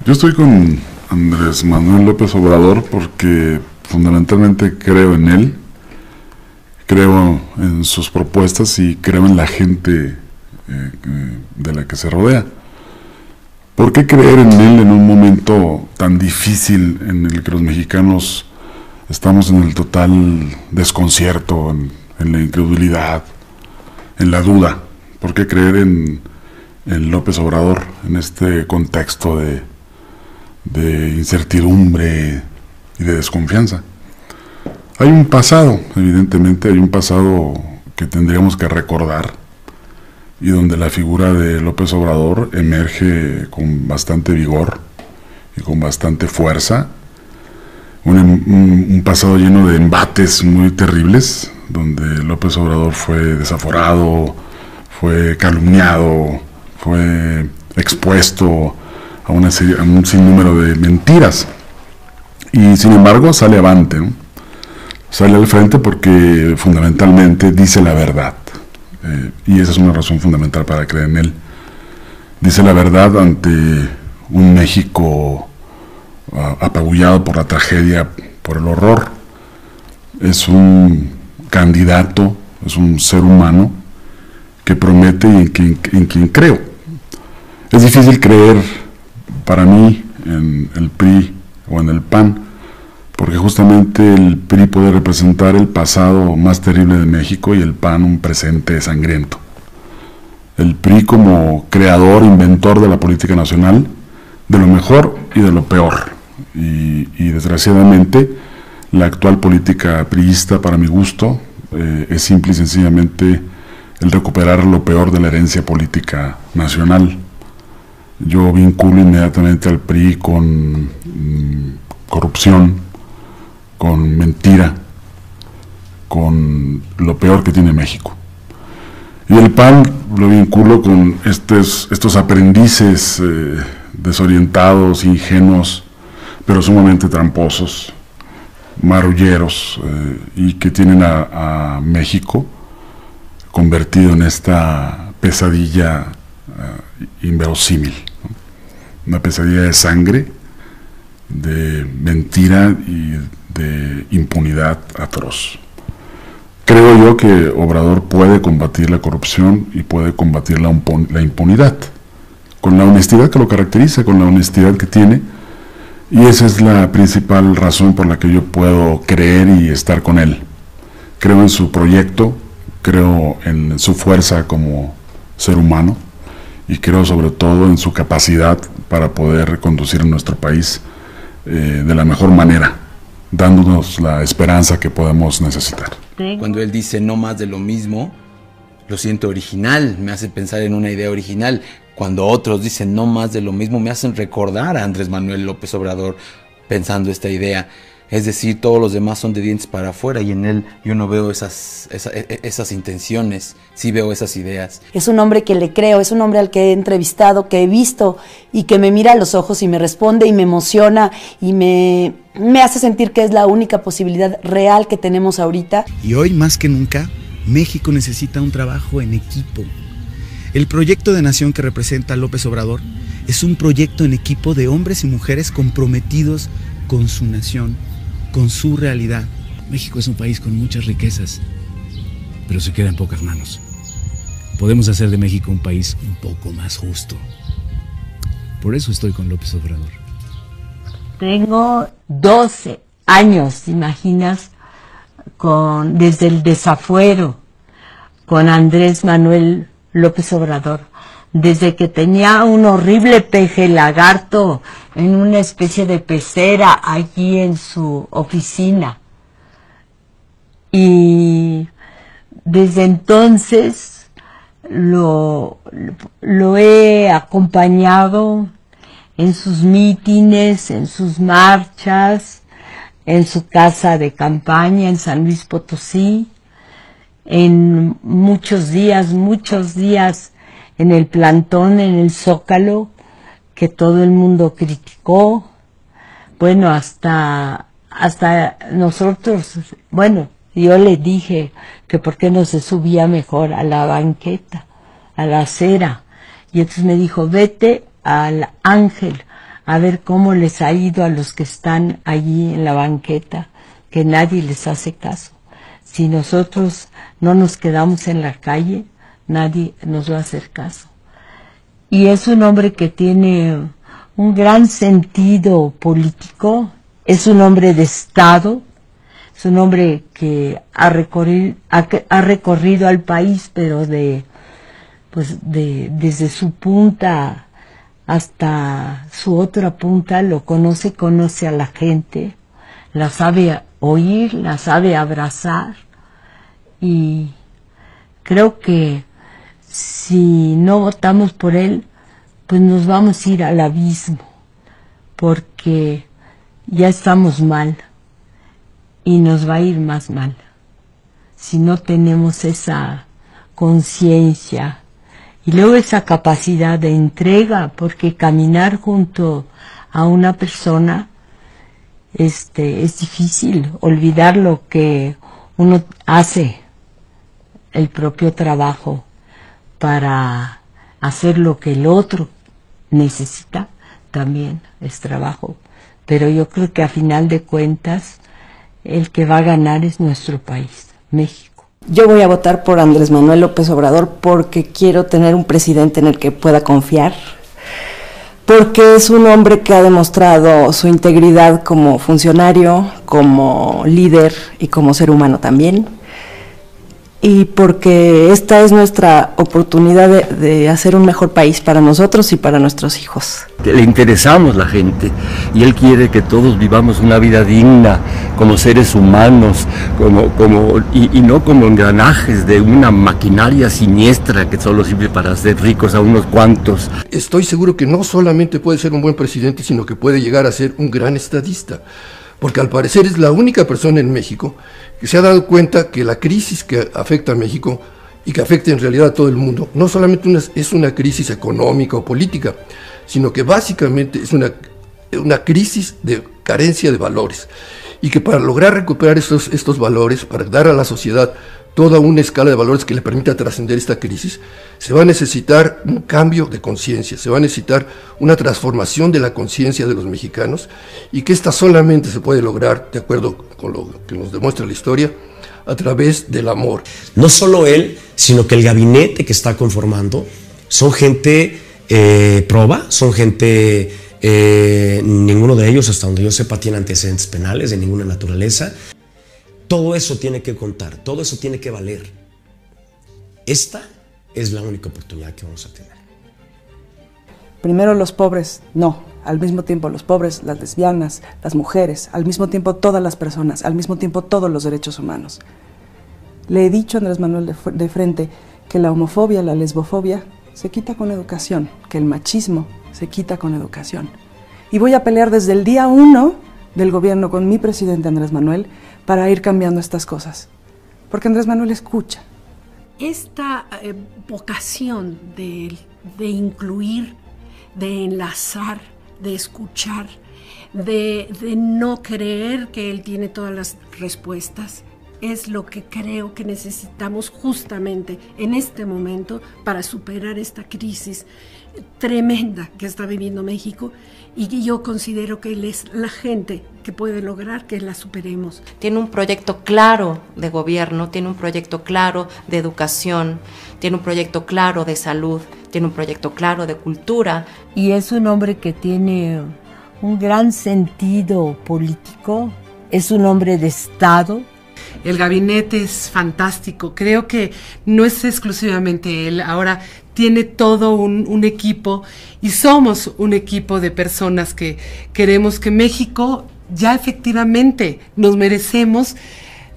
Yo estoy con Andrés Manuel López Obrador porque fundamentalmente creo en él, creo en sus propuestas y creo en la gente de la que se rodea. ¿Por qué creer en él en un momento tan difícil en el que los mexicanos estamos en el total desconcierto, en la incredulidad, en la duda? ¿Por qué creer en López Obrador en este contexto de incertidumbre y de desconfianza? Hay un pasado, evidentemente hay un pasado que tendríamos que recordar y donde la figura de López Obrador emerge con bastante vigor y con bastante fuerza. Un pasado lleno de embates muy terribles, donde López Obrador fue desaforado, fue calumniado, fue expuesto a un sinnúmero de mentiras, y sin embargo sale avante, ¿no? Sale al frente porque fundamentalmente dice la verdad, y esa es una razón fundamental para creer en él. Dice la verdad ante un México apabullado por la tragedia, por el horror. Es un candidato, es un ser humano que promete y en quien creo. Es difícil creer para mí en el PRI o en el PAN, porque justamente el PRI puede representar el pasado más terrible de México y el PAN un presente sangriento. El PRI como creador, inventor de la política nacional, de lo mejor y de lo peor. Y desgraciadamente la actual política priista, para mi gusto, es simple y sencillamente el recuperar lo peor de la herencia política nacional. Yo vinculo inmediatamente al PRI con corrupción, con mentira, con lo peor que tiene México. Y el PAN lo vinculo con estos aprendices desorientados, ingenuos, pero sumamente tramposos, marrulleros, y que tienen a México convertido en esta pesadilla inverosímil, ¿no? Una pesadilla de sangre, de mentira y de impunidad atroz. Creo yo que Obrador puede combatir la corrupción y puede combatir la impunidad, con la honestidad que lo caracteriza, con la honestidad que tiene, y esa es la principal razón por la que yo puedo creer y estar con él. Creo en su proyecto, creo en su fuerza como ser humano, y creo sobre todo en su capacidad para poder conducir a nuestro país de la mejor manera, dándonos la esperanza que podemos necesitar. Cuando él dice no más de lo mismo, lo siento original, me hace pensar en una idea original. Cuando otros dicen no más de lo mismo, me hacen recordar a Andrés Manuel López Obrador pensando esta idea. Es decir, todos los demás son de dientes para afuera, y en él yo no veo esas intenciones, sí veo esas ideas. Es un hombre que le creo, es un hombre al que he entrevistado, que he visto y que me mira a los ojos y me responde y me emociona y me hace sentir que es la única posibilidad real que tenemos ahorita. Y hoy más que nunca, México necesita un trabajo en equipo. El proyecto de nación que representa López Obrador es un proyecto en equipo de hombres y mujeres comprometidos con su nación, con su realidad. México es un país con muchas riquezas, pero se queda en pocas manos. Podemos hacer de México un país un poco más justo. Por eso estoy con López Obrador. Tengo 12 años, ¿te imaginas? Desde el desafuero con Andrés Manuel López Obrador. Desde que tenía un horrible peje lagarto en una especie de pecera allí en su oficina. Y desde entonces lo he acompañado en sus mítines, en sus marchas, en su casa de campaña en San Luis Potosí, en muchos días en el plantón, en el Zócalo, que todo el mundo criticó. Bueno, hasta nosotros, bueno, yo le dije que por qué no se subía mejor a la banqueta, a la acera. Y entonces me dijo, vete al Ángel, a ver cómo les ha ido a los que están allí en la banqueta, que nadie les hace caso. Si nosotros no nos quedamos en la calle, nadie nos va a hacer caso. Y es un hombre que tiene un gran sentido político, es un hombre de Estado, es un hombre que ha recorrido al país, pero desde su punta hasta su otra punta, lo conoce a la gente, la sabe oír, la sabe abrazar, y creo que si no votamos por él, pues nos vamos a ir al abismo, porque ya estamos mal y nos va a ir más mal si no tenemos esa conciencia y luego esa capacidad de entrega, porque caminar junto a una persona es difícil, olvidar lo que uno hace, el propio trabajo para hacer lo que el otro necesita, también es trabajo. Pero yo creo que a final de cuentas el que va a ganar es nuestro país, México. Yo voy a votar por Andrés Manuel López Obrador porque quiero tener un presidente en el que pueda confiar, porque es un hombre que ha demostrado su integridad como funcionario, como líder y como ser humano también, y porque esta es nuestra oportunidad de hacer un mejor país para nosotros y para nuestros hijos. Le interesamos la gente y él quiere que todos vivamos una vida digna como seres humanos, y no como engranajes de una maquinaria siniestra que solo sirve para hacer ricos a unos cuantos. Estoy seguro que no solamente puede ser un buen presidente, sino que puede llegar a ser un gran estadista, porque al parecer es la única persona en México que se ha dado cuenta que la crisis que afecta a México y que afecta en realidad a todo el mundo, no solamente es una crisis económica o política, sino que básicamente es una crisis de carencia de valores, y que para lograr recuperar estos valores, para dar a la sociedad toda una escala de valores que le permita trascender esta crisis, se va a necesitar un cambio de conciencia, se va a necesitar una transformación de la conciencia de los mexicanos, y que esta solamente se puede lograr, de acuerdo con lo que nos demuestra la historia, a través del amor. No solo él, sino que el gabinete que está conformando son gente proba, son gente, ninguno de ellos, hasta donde yo sepa, tiene antecedentes penales de ninguna naturaleza. Todo eso tiene que contar, todo eso tiene que valer. Esta es la única oportunidad que vamos a tener. Primero los pobres, no, al mismo tiempo los pobres, las lesbianas, las mujeres, al mismo tiempo todas las personas, al mismo tiempo todos los derechos humanos. Le he dicho a Andrés Manuel de frente que la homofobia, la lesbofobia se quita con educación, que el machismo se quita con educación. Y voy a pelear desde el día 1 del gobierno con mi presidente Andrés Manuel para ir cambiando estas cosas, porque Andrés Manuel escucha. Esta vocación de incluir, de enlazar, de escuchar, de no creer que él tiene todas las respuestas, es lo que creo que necesitamos justamente en este momento para superar esta crisis tremenda que está viviendo México, y que yo considero que él es la gente que puede lograr que la superemos. Tiene un proyecto claro de gobierno, tiene un proyecto claro de educación, tiene un proyecto claro de salud, tiene un proyecto claro de cultura. Y es un hombre que tiene un gran sentido político, es un hombre de Estado. El gabinete es fantástico, creo que no es exclusivamente él, ahora tiene todo un equipo, y somos un equipo de personas que queremos que México ya efectivamente nos merecemos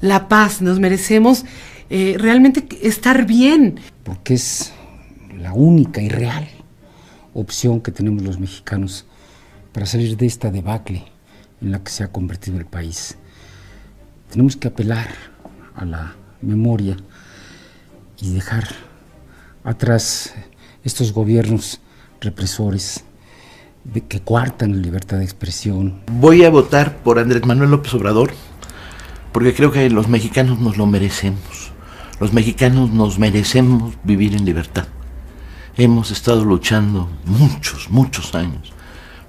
la paz, nos merecemos realmente estar bien. Porque es la única y real opción que tenemos los mexicanos para salir de esta debacle en la que se ha convertido el país. Tenemos que apelar a la memoria y dejar atrás estos gobiernos represores que coartan la libertad de expresión. Voy a votar por Andrés Manuel López Obrador porque creo que los mexicanos nos lo merecemos. Los mexicanos nos merecemos vivir en libertad. Hemos estado luchando muchos años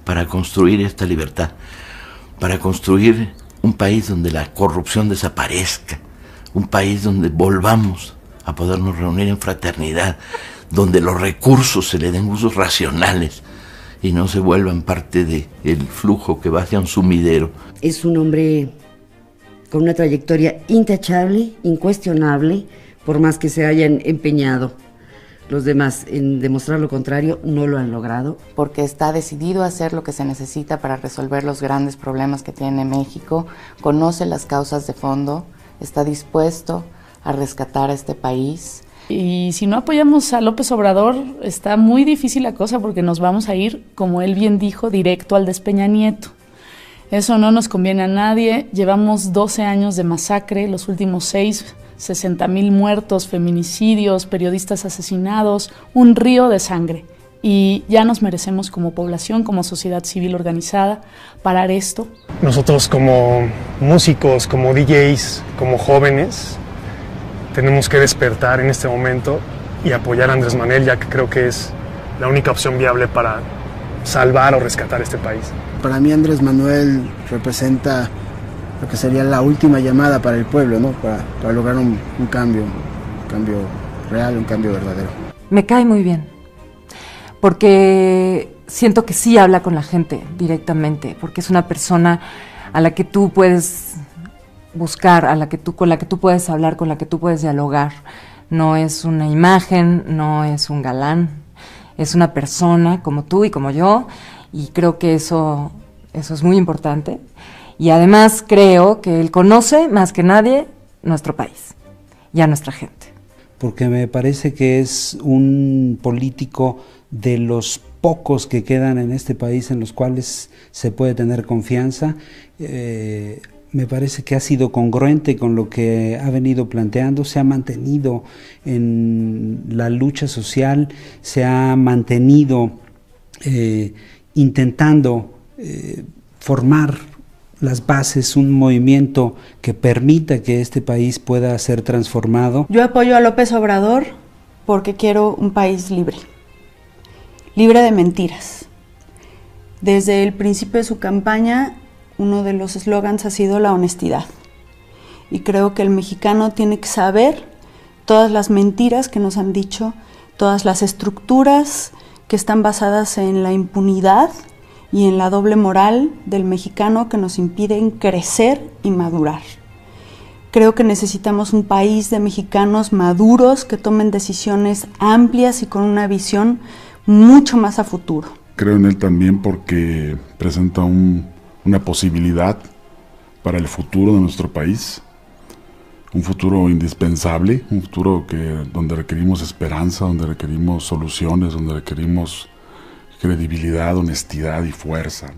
para construir esta libertad, para construir un país donde la corrupción desaparezca, un país donde volvamos a podernos reunir en fraternidad, donde los recursos se le den usos racionales y no se vuelvan parte del flujo que va hacia un sumidero. Es un hombre con una trayectoria intachable, incuestionable, por más que se hayan empeñado los demás en demostrar lo contrario, no lo han logrado. Porque está decidido a hacer lo que se necesita para resolver los grandes problemas que tiene México, conoce las causas de fondo, está dispuesto a rescatar a este país. Y si no apoyamos a López Obrador, está muy difícil la cosa porque nos vamos a ir, como él bien dijo, directo al Peña Nieto. Eso no nos conviene a nadie. Llevamos 12 años de masacre, los últimos 6, 60,000 muertos, feminicidios, periodistas asesinados, un río de sangre. Y ya nos merecemos como población, como sociedad civil organizada, parar esto. Nosotros como músicos, como DJs, como jóvenes, tenemos que despertar en este momento y apoyar a Andrés Manuel, ya que creo que es la única opción viable para salvar o rescatar este país. Para mí Andrés Manuel representa lo que sería la última llamada para el pueblo, ¿no? Para lograr un cambio real, un cambio verdadero. Me cae muy bien, porque siento que sí habla con la gente directamente, porque es una persona a la que tú puedes buscar, con la que tú puedes hablar, con la que tú puedes dialogar. No es una imagen, no es un galán, es una persona como tú y como yo, y creo que eso es muy importante. Y además creo que él conoce más que nadie nuestro país y a nuestra gente. Porque me parece que es un político de los pocos que quedan en este país en los cuales se puede tener confianza. Me parece que ha sido congruente con lo que ha venido planteando, se ha mantenido en la lucha social, se ha mantenido intentando formar las bases, un movimiento que permita que este país pueda ser transformado. Yo apoyo a López Obrador porque quiero un país libre, libre de mentiras. Desde el principio de su campaña, uno de los eslogans ha sido la honestidad. Y creo que el mexicano tiene que saber todas las mentiras que nos han dicho, todas las estructuras que están basadas en la impunidad y en la doble moral del mexicano que nos impiden crecer y madurar. Creo que necesitamos un país de mexicanos maduros que tomen decisiones amplias y con una visión mucho más a futuro. Creo en él también porque presenta una posibilidad para el futuro de nuestro país, un futuro indispensable, un futuro donde requerimos esperanza, donde requerimos soluciones, donde requerimos credibilidad, honestidad y fuerza.